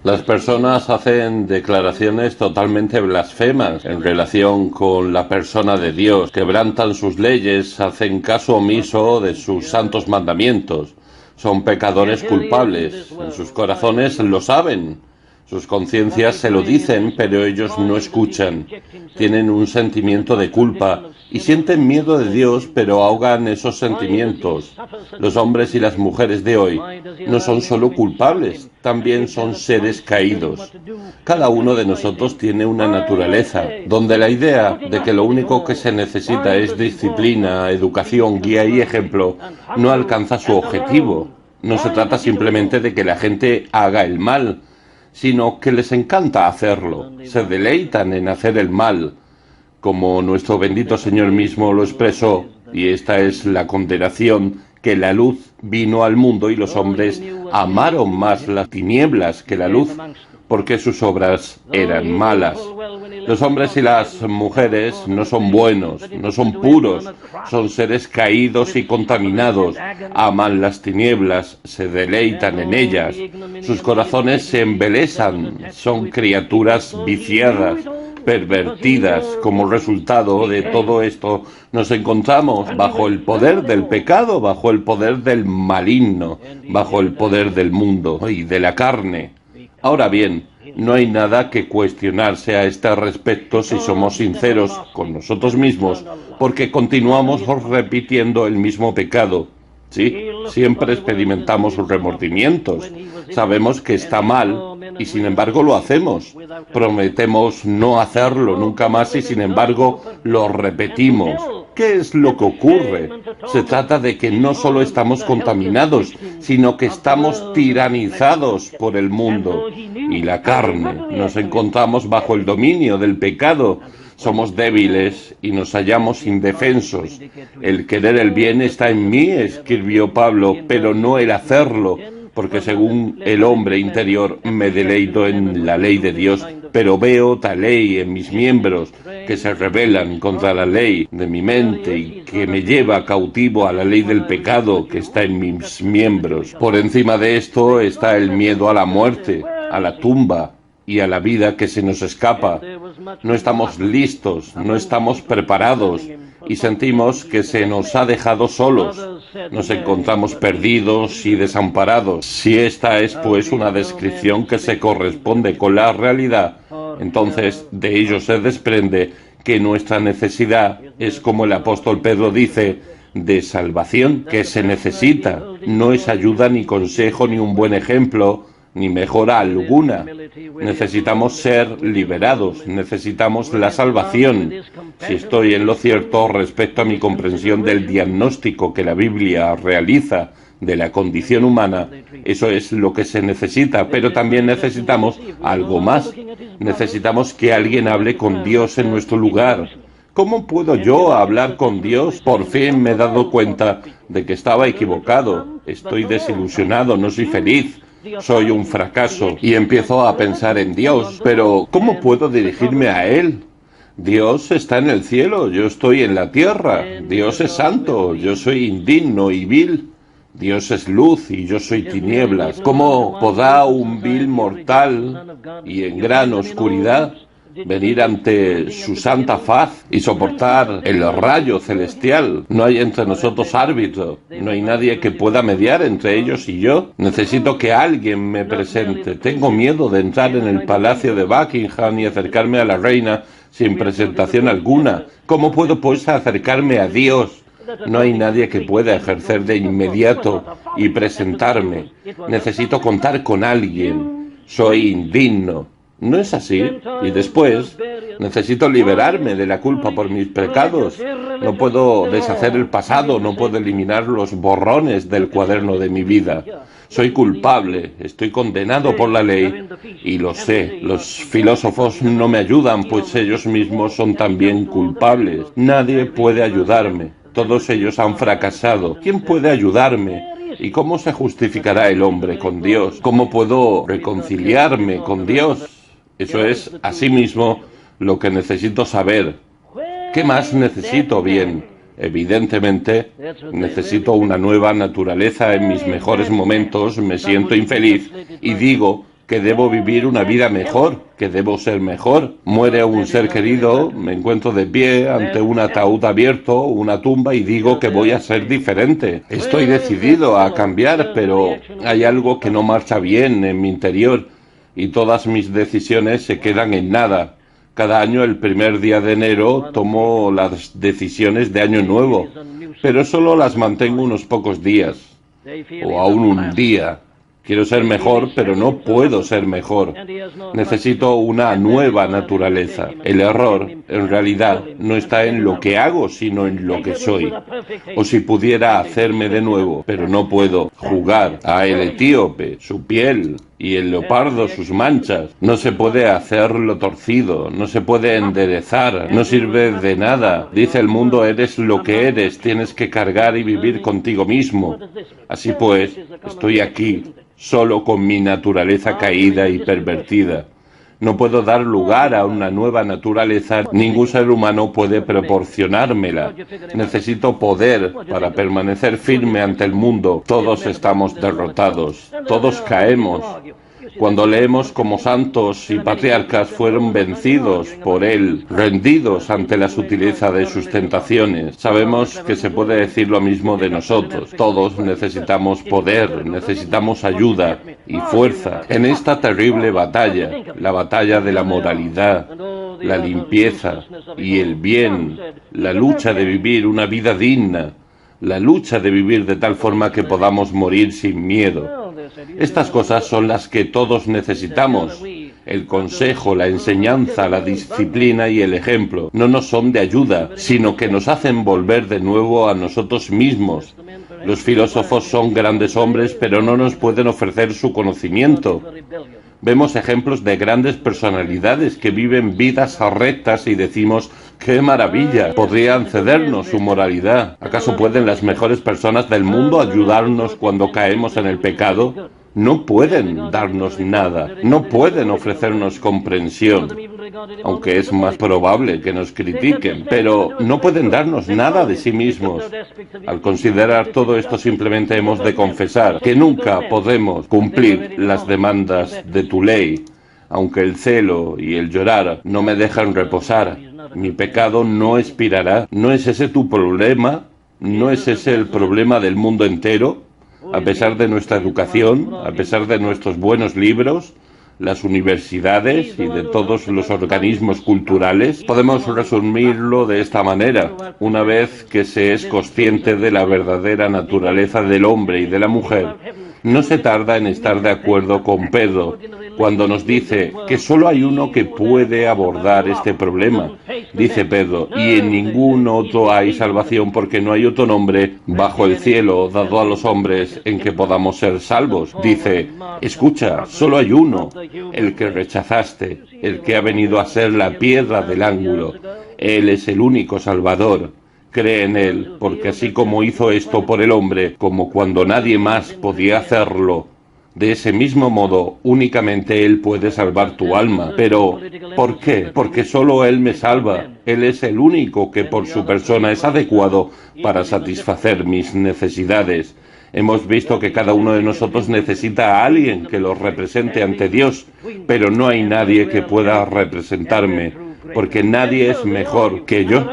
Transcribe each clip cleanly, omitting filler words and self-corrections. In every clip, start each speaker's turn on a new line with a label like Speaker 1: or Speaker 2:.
Speaker 1: Las personas hacen declaraciones totalmente blasfemas en relación con la persona de Dios, quebrantan sus leyes, hacen caso omiso de sus santos mandamientos. Son pecadores culpables, en sus corazones lo saben, sus conciencias se lo dicen, pero ellos no escuchan. Tienen un sentimiento de culpa y sienten miedo de Dios, pero ahogan esos sentimientos. Los hombres y las mujeres de hoy no son solo culpables, también son seres caídos. Cada uno de nosotros tiene una naturaleza, donde la idea de que lo único que se necesita es disciplina, educación, guía y ejemplo no alcanza su objetivo. No se trata simplemente de que la gente haga el mal, sino que les encanta hacerlo, se deleitan en hacer el mal, como nuestro bendito Señor mismo lo expresó, y esta es la condenación, que la luz vino al mundo y los hombres amaron más las tinieblas que la luz, porque sus obras eran malas. Los hombres y las mujeres no son buenos, no son puros, son seres caídos y contaminados, aman las tinieblas, se deleitan en ellas, sus corazones se embelesan, son criaturas viciadas, pervertidas. Como resultado de todo esto, nos encontramos bajo el poder del pecado, bajo el poder del maligno, bajo el poder del mundo y de la carne. Ahora bien, no hay nada que cuestionarse a este respecto si somos sinceros con nosotros mismos, porque continuamos repitiendo el mismo pecado. Sí, siempre experimentamos remordimientos. Sabemos que está mal y sin embargo lo hacemos. Prometemos no hacerlo nunca más y sin embargo lo repetimos. ¿Qué es lo que ocurre? Se trata de que no solo estamos contaminados, sino que estamos tiranizados por el mundo y la carne. Nos encontramos bajo el dominio del pecado. Somos débiles y nos hallamos indefensos. El querer el bien está en mí, escribió Pablo, pero no el hacerlo, porque según el hombre interior me deleito en la ley de Dios, pero veo tal ley en mis miembros que se rebelan contra la ley de mi mente y que me lleva cautivo a la ley del pecado que está en mis miembros. Por encima de esto está el miedo a la muerte, a la tumba y a la vida que se nos escapa. No estamos listos, no estamos preparados y sentimos que se nos ha dejado solos. Nos encontramos perdidos y desamparados. Si esta es pues una descripción que se corresponde con la realidad, entonces de ello se desprende que nuestra necesidad es, como el apóstol Pedro dice, de salvación, que se necesita. No es ayuda ni consejo ni un buen ejemplo, ni mejora alguna. Necesitamos ser liberados, necesitamos la salvación. Si estoy en lo cierto respecto a mi comprensión del diagnóstico que la Biblia realiza de la condición humana, eso es lo que se necesita, pero también necesitamos algo más. Necesitamos que alguien hable con Dios en nuestro lugar. ¿Cómo puedo yo hablar con Dios? Por fin me he dado cuenta de que estaba equivocado. Estoy desilusionado, no soy feliz. Soy un fracaso y empiezo a pensar en Dios, pero ¿cómo puedo dirigirme a Él? Dios está en el cielo, yo estoy en la tierra. Dios es santo, yo soy indigno y vil. Dios es luz y yo soy tinieblas. ¿Cómo podrá un vil mortal y en gran oscuridad venir ante su santa faz y soportar el rayo celestial? No hay entre nosotros árbitro, no hay nadie que pueda mediar entre ellos y yo. Necesito que alguien me presente. Tengo miedo de entrar en el palacio de Buckingham y acercarme a la reina sin presentación alguna. ¿Cómo puedo pues acercarme a Dios? No hay nadie que pueda ejercer de inmediato y presentarme. Necesito contar con alguien. Soy indigno. ¿No es así? Y después, necesito liberarme de la culpa por mis pecados. No puedo deshacer el pasado, no puedo eliminar los borrones del cuaderno de mi vida. Soy culpable, estoy condenado por la ley y lo sé. Los filósofos no me ayudan, pues ellos mismos son también culpables. Nadie puede ayudarme. Todos ellos han fracasado. ¿Quién puede ayudarme? ¿Y cómo se justificará el hombre con Dios? ¿Cómo puedo reconciliarme con Dios? Eso es, asimismo, lo que necesito saber. ¿Qué más necesito? Bien, evidentemente, necesito una nueva naturaleza en mis mejores momentos, me siento infeliz y digo que debo vivir una vida mejor, que debo ser mejor. Muere un ser querido, me encuentro de pie ante un ataúd abierto, una tumba, y digo que voy a ser diferente. Estoy decidido a cambiar, pero hay algo que no marcha bien en mi interior y todas mis decisiones se quedan en nada. Cada año, el primer día de enero, tomo las decisiones de año nuevo, pero solo las mantengo unos pocos días, o aún un día. Quiero ser mejor, pero no puedo ser mejor. Necesito una nueva naturaleza. El error, en realidad, no está en lo que hago, sino en lo que soy. O si pudiera hacerme de nuevo, pero no puedo. Jugar a el etíope, su piel, y el leopardo, sus manchas. No se puede hacerlo torcido, no se puede enderezar, no sirve de nada. Dice el mundo, eres lo que eres, tienes que cargar y vivir contigo mismo. Así pues, estoy aquí, solo con mi naturaleza caída y pervertida. No puedo dar lugar a una nueva naturaleza, ningún ser humano puede proporcionármela. Necesito poder para permanecer firme ante el mundo. Todos estamos derrotados, todos caemos. Cuando leemos cómo santos y patriarcas fueron vencidos por él, rendidos ante la sutileza de sus tentaciones, sabemos que se puede decir lo mismo de nosotros. Todos necesitamos poder, necesitamos ayuda y fuerza en esta terrible batalla, la batalla de la moralidad, la limpieza y el bien, la lucha de vivir una vida digna, la lucha de vivir de tal forma que podamos morir sin miedo. Estas cosas son las que todos necesitamos. El consejo, la enseñanza, la disciplina y el ejemplo no nos son de ayuda, sino que nos hacen volver de nuevo a nosotros mismos. Los filósofos son grandes hombres, pero no nos pueden ofrecer su conocimiento. Vemos ejemplos de grandes personalidades que viven vidas rectas y decimos, ¡qué maravilla! Podrían cedernos su moralidad. ¿Acaso pueden las mejores personas del mundo ayudarnos cuando caemos en el pecado? No pueden darnos nada, no pueden ofrecernos comprensión, aunque es más probable que nos critiquen, pero no pueden darnos nada de sí mismos. Al considerar todo esto, simplemente hemos de confesar que nunca podemos cumplir las demandas de tu ley, aunque el celo y el llorar no me dejan reposar. Mi pecado no expirará. ¿No es ese tu problema? ¿No es ese el problema del mundo entero? A pesar de nuestra educación, a pesar de nuestros buenos libros, las universidades y de todos los organismos culturales, podemos resumirlo de esta manera. Una vez que se es consciente de la verdadera naturaleza del hombre y de la mujer, no se tarda en estar de acuerdo con Pedro cuando nos dice que solo hay uno que puede abordar este problema. Dice Pedro, y en ningún otro hay salvación porque no hay otro nombre bajo el cielo dado a los hombres en que podamos ser salvos. Dice, escucha, solo hay uno, el que rechazaste, el que ha venido a ser la piedra del ángulo. Él es el único Salvador. Cree en él, porque así como hizo esto por el hombre, como cuando nadie más podía hacerlo, de ese mismo modo, únicamente Él puede salvar tu alma. Pero, ¿por qué? Porque solo Él me salva. Él es el único que por su persona es adecuado para satisfacer mis necesidades. Hemos visto que cada uno de nosotros necesita a alguien que lo represente ante Dios, pero no hay nadie que pueda representarme, porque nadie es mejor que yo.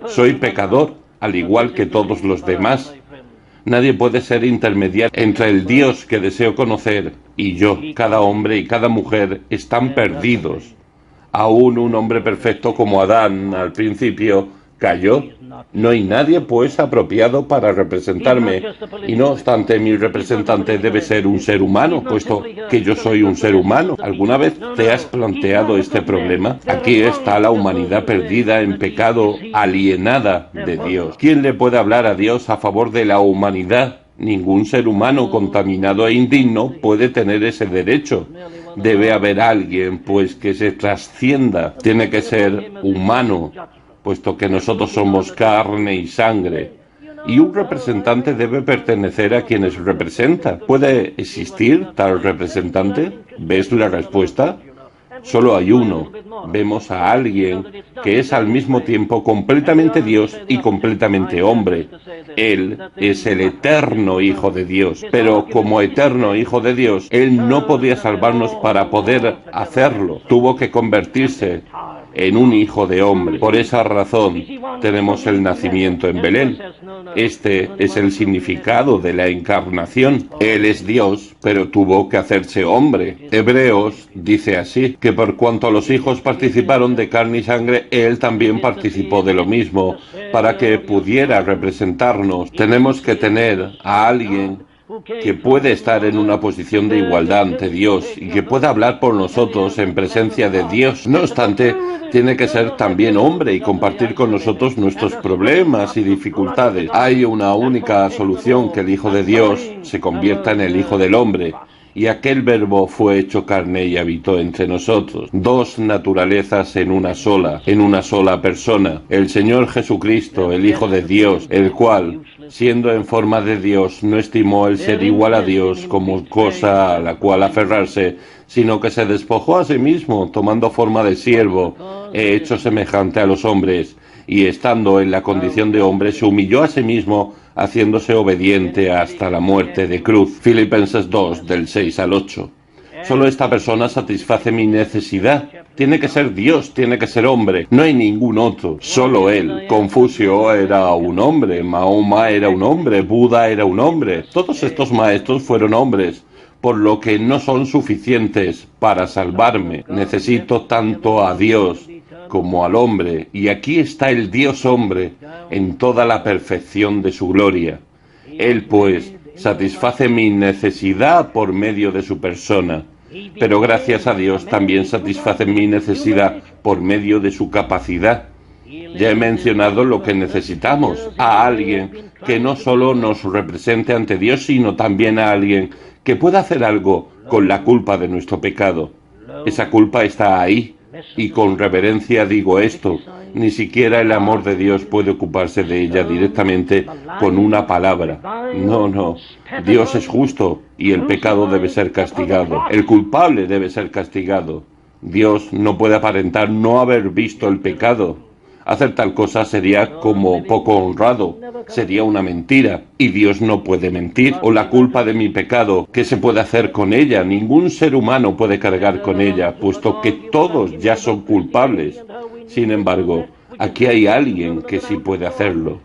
Speaker 1: Soy pecador, al igual que todos los demás. Nadie puede ser intermediario entre el Dios que deseo conocer y yo. Cada hombre y cada mujer están perdidos. Aún un hombre perfecto como Adán al principio cayó. No hay nadie pues apropiado para representarme, y no obstante mi representante debe ser un ser humano, puesto que yo soy un ser humano. ¿Alguna vez te has planteado este problema? Aquí está la humanidad perdida en pecado, alienada de Dios. ¿Quién le puede hablar a Dios a favor de la humanidad? Ningún ser humano contaminado e indigno puede tener ese derecho. Debe haber alguien pues que se trascienda. Tiene que ser humano, puesto que nosotros somos carne y sangre. Y un representante debe pertenecer a quienes representa. ¿Puede existir tal representante? ¿Ves la respuesta? Solo hay uno. Vemos a alguien que es al mismo tiempo completamente Dios y completamente hombre. Él es el eterno Hijo de Dios. Pero como eterno Hijo de Dios, Él no podía salvarnos para poder hacerlo. Tuvo que convertirse en un hijo de hombre. Por esa razón tenemos el nacimiento en Belén. Este es el significado de la encarnación. Él es Dios, pero tuvo que hacerse hombre. Hebreos dice así, que por cuanto los hijos participaron de carne y sangre, Él también participó de lo mismo, para que pudiera representarnos. Tenemos que tener a alguien que puede estar en una posición de igualdad ante Dios y que pueda hablar por nosotros en presencia de Dios. No obstante, tiene que ser también hombre y compartir con nosotros nuestros problemas y dificultades. Hay una única solución: que el Hijo de Dios se convierta en el Hijo del Hombre. Y aquel Verbo fue hecho carne y habitó entre nosotros. Dos naturalezas en una sola persona. El Señor Jesucristo, el Hijo de Dios, el cual, siendo en forma de Dios, no estimó el ser igual a Dios como cosa a la cual aferrarse, sino que se despojó a sí mismo, tomando forma de siervo, hecho semejante a los hombres, y estando en la condición de hombre, se humilló a sí mismo, haciéndose obediente hasta la muerte de cruz. Filipenses 2, del 6 al 8. Solo esta persona satisface mi necesidad. Tiene que ser Dios, tiene que ser hombre. No hay ningún otro, solo Él. Confucio era un hombre, Mahoma era un hombre, Buda era un hombre. Todos estos maestros fueron hombres, por lo que no son suficientes para salvarme. Necesito tanto a Dios como al hombre, y aquí está el Dios hombre en toda la perfección de su gloria. Él, pues, satisface mi necesidad por medio de su persona, pero gracias a Dios también satisface mi necesidad por medio de su capacidad. Ya he mencionado lo que necesitamos: a alguien que no solo nos represente ante Dios, sino también a alguien que pueda hacer algo con la culpa de nuestro pecado. Esa culpa está ahí. Y con reverencia digo esto: ni siquiera el amor de Dios puede ocuparse de ella directamente con una palabra. No. Dios es justo y el pecado debe ser castigado. El culpable debe ser castigado. Dios no puede aparentar no haber visto el pecado. Hacer tal cosa sería como poco honrado, sería una mentira, y Dios no puede mentir. O la culpa de mi pecado, ¿qué se puede hacer con ella? Ningún ser humano puede cargar con ella, puesto que todos ya son culpables. Sin embargo, aquí hay alguien que sí puede hacerlo.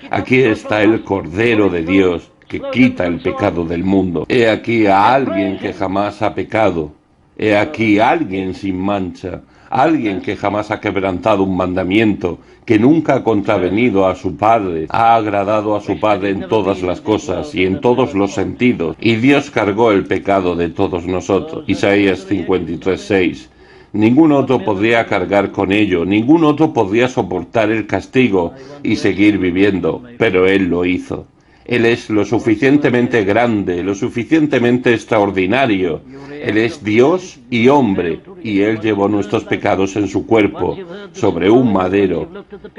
Speaker 1: Aquí está el Cordero de Dios, que quita el pecado del mundo. He aquí a alguien que jamás ha pecado. He aquí a alguien sin mancha. Alguien que jamás ha quebrantado un mandamiento, que nunca ha contravenido a su Padre, ha agradado a su Padre en todas las cosas y en todos los sentidos, y Dios cargó el pecado de todos nosotros. Isaías 53:6. Ningún otro podría cargar con ello, ningún otro podría soportar el castigo y seguir viviendo, pero Él lo hizo. Él es lo suficientemente grande, lo suficientemente extraordinario. Él es Dios y hombre, y Él llevó nuestros pecados en su cuerpo, sobre un madero.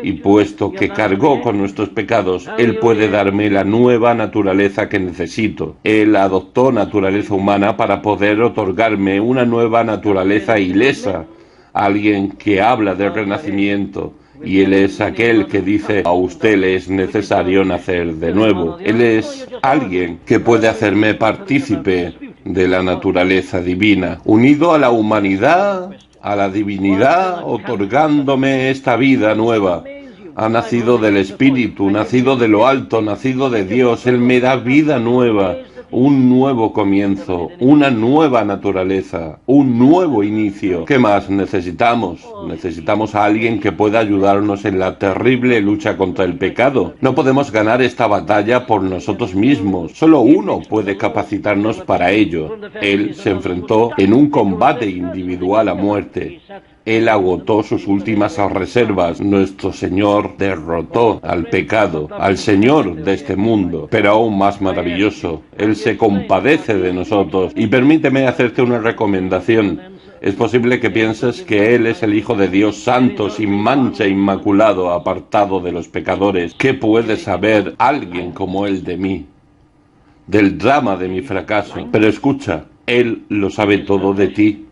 Speaker 1: Y puesto que cargó con nuestros pecados, Él puede darme la nueva naturaleza que necesito. Él adoptó naturaleza humana para poder otorgarme una nueva naturaleza ilesa. Alguien que habla del renacimiento. Y Él es aquel que dice: a usted le es necesario nacer de nuevo. Él es alguien que puede hacerme partícipe de la naturaleza divina, unido a la humanidad, a la divinidad, otorgándome esta vida nueva. Ha nacido del Espíritu, nacido de lo alto, nacido de Dios. Él me da vida nueva, un nuevo comienzo, una nueva naturaleza, un nuevo inicio. ¿Qué más necesitamos? Necesitamos a alguien que pueda ayudarnos en la terrible lucha contra el pecado. No podemos ganar esta batalla por nosotros mismos. Solo uno puede capacitarnos para ello. Él se enfrentó en un combate individual a muerte. Él agotó sus últimas reservas. Nuestro Señor derrotó al pecado, al Señor de este mundo. Pero aún más maravilloso, Él se compadece de nosotros. Y permíteme hacerte una recomendación. Es posible que pienses que Él es el Hijo de Dios santo, sin mancha, inmaculado, apartado de los pecadores. ¿Qué puede saber alguien como Él de mí? Del drama de mi fracaso. Pero escucha, Él lo sabe todo de ti.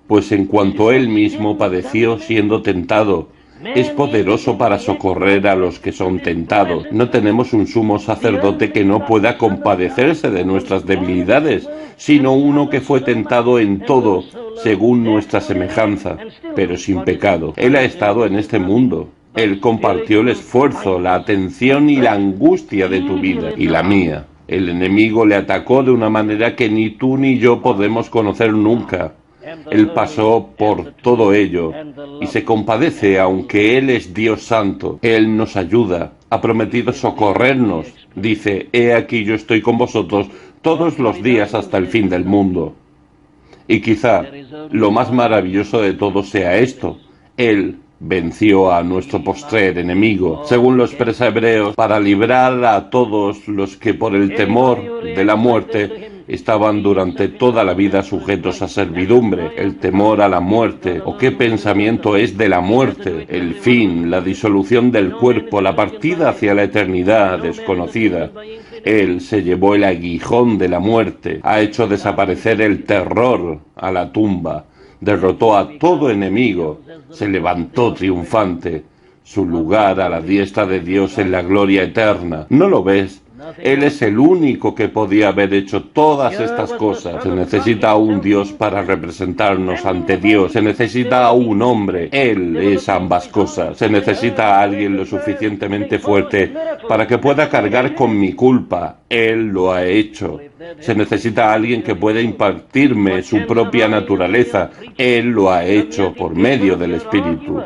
Speaker 1: pues en cuanto él mismo padeció siendo tentado, es poderoso para socorrer a los que son tentados. No tenemos un sumo sacerdote que no pueda compadecerse de nuestras debilidades, sino uno que fue tentado en todo, según nuestra semejanza, pero sin pecado. Él ha estado en este mundo. Él compartió el esfuerzo, la atención y la angustia de tu vida y la mía. El enemigo le atacó de una manera que ni tú ni yo podemos conocer nunca. Él pasó por todo ello y se compadece, aunque Él es Dios Santo. Él nos ayuda, ha prometido socorrernos. Dice, he aquí yo estoy con vosotros todos los días hasta el fin del mundo. Y quizá lo más maravilloso de todo sea esto. Él venció a nuestro postrer enemigo, según lo expresa Hebreos, para librar a todos los que por el temor de la muerte estaban durante toda la vida sujetos a servidumbre. El temor a la muerte, o qué pensamiento es de la muerte, el fin, la disolución del cuerpo, la partida hacia la eternidad desconocida. Él se llevó el aguijón de la muerte, ha hecho desaparecer el terror a la tumba, derrotó a todo enemigo, se levantó triunfante, su lugar a la diestra de Dios en la gloria eterna. ¿No lo ves? Él es el único que podía haber hecho todas estas cosas. Se necesita a un Dios para representarnos ante Dios. Se necesita a un hombre. Él es ambas cosas. Se necesita a alguien lo suficientemente fuerte para que pueda cargar con mi culpa. Él lo ha hecho. Se necesita a alguien que pueda impartirme su propia naturaleza. Él lo ha hecho por medio del Espíritu.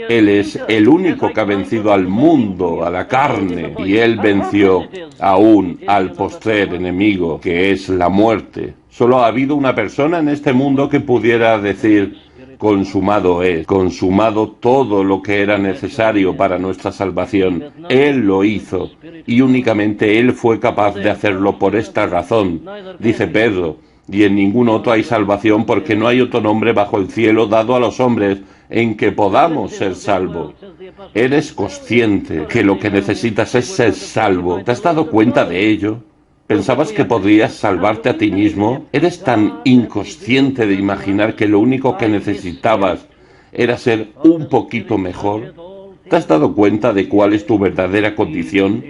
Speaker 1: Él es el único que ha vencido al mundo, a la carne, y Él venció aún al postrer enemigo, que es la muerte. Solo ha habido una persona en este mundo que pudiera decir, consumado es, consumado todo lo que era necesario para nuestra salvación. Él lo hizo, y únicamente Él fue capaz de hacerlo por esta razón, dice Pedro, y en ningún otro hay salvación porque no hay otro nombre bajo el cielo dado a los hombres en que podamos ser salvos. ¿Eres consciente que lo que necesitas es ser salvo? ¿Te has dado cuenta de ello? ¿Pensabas que podrías salvarte a ti mismo? ¿Eres tan inconsciente de imaginar que lo único que necesitabas era ser un poquito mejor? ¿Te has dado cuenta de cuál es tu verdadera condición?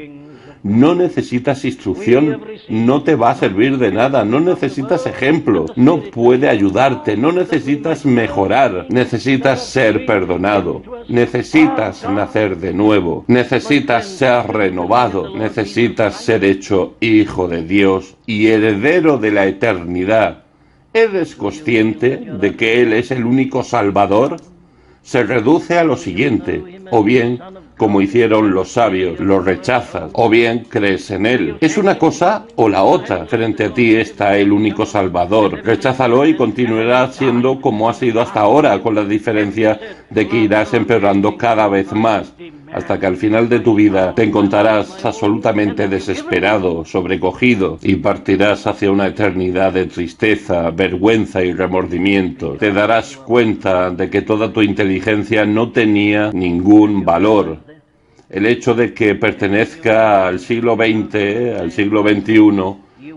Speaker 1: No necesitas instrucción, no te va a servir de nada, no necesitas ejemplo, no puede ayudarte, no necesitas mejorar, necesitas ser perdonado, necesitas nacer de nuevo, necesitas ser renovado, necesitas ser hecho hijo de Dios y heredero de la eternidad. ¿Eres consciente de que Él es el único Salvador? Se reduce a lo siguiente, o bien, como hicieron los sabios, lo rechazas, o bien crees en Él. Es una cosa o la otra. Frente a ti está el único Salvador. Recházalo y continuará siendo como ha sido hasta ahora, con la diferencia de que irás empeorando cada vez más, hasta que al final de tu vida te encontrarás absolutamente desesperado, sobrecogido, y partirás hacia una eternidad de tristeza, vergüenza y remordimiento. Te darás cuenta de que toda tu inteligencia no tenía ningún valor. El hecho de que pertenezca al siglo XX, al siglo XXI,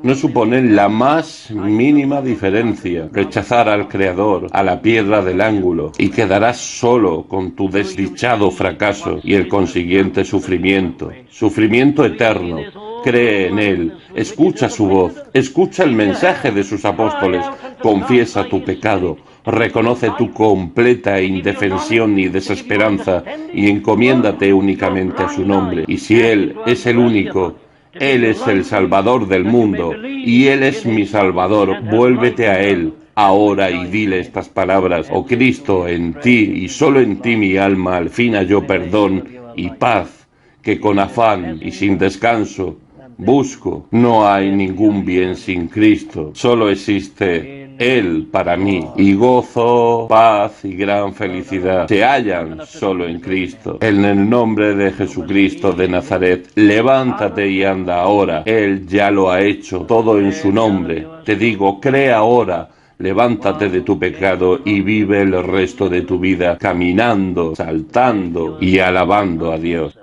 Speaker 1: no supone la más mínima diferencia. Rechazar al Creador, a la piedra del ángulo, y quedarás solo con tu desdichado fracaso y el consiguiente sufrimiento. Sufrimiento eterno. Cree en Él, escucha su voz, escucha el mensaje de sus apóstoles, confiesa tu pecado, reconoce tu completa indefensión y desesperanza y encomiéndate únicamente a su nombre. Y si Él es el único, Él es el Salvador del mundo y Él es mi Salvador, vuélvete a Él ahora y dile estas palabras: oh Cristo, en ti y solo en ti mi alma al fin halló perdón y paz, que con afán y sin descanso busco. No hay ningún bien sin Cristo, solo existe Él para mí, y gozo, paz y gran felicidad se hallan solo en Cristo. En el nombre de Jesucristo de Nazaret, levántate y anda ahora. Él ya lo ha hecho todo en su nombre. Te digo, cree ahora. Levántate de tu pecado y vive el resto de tu vida caminando, saltando y alabando a Dios.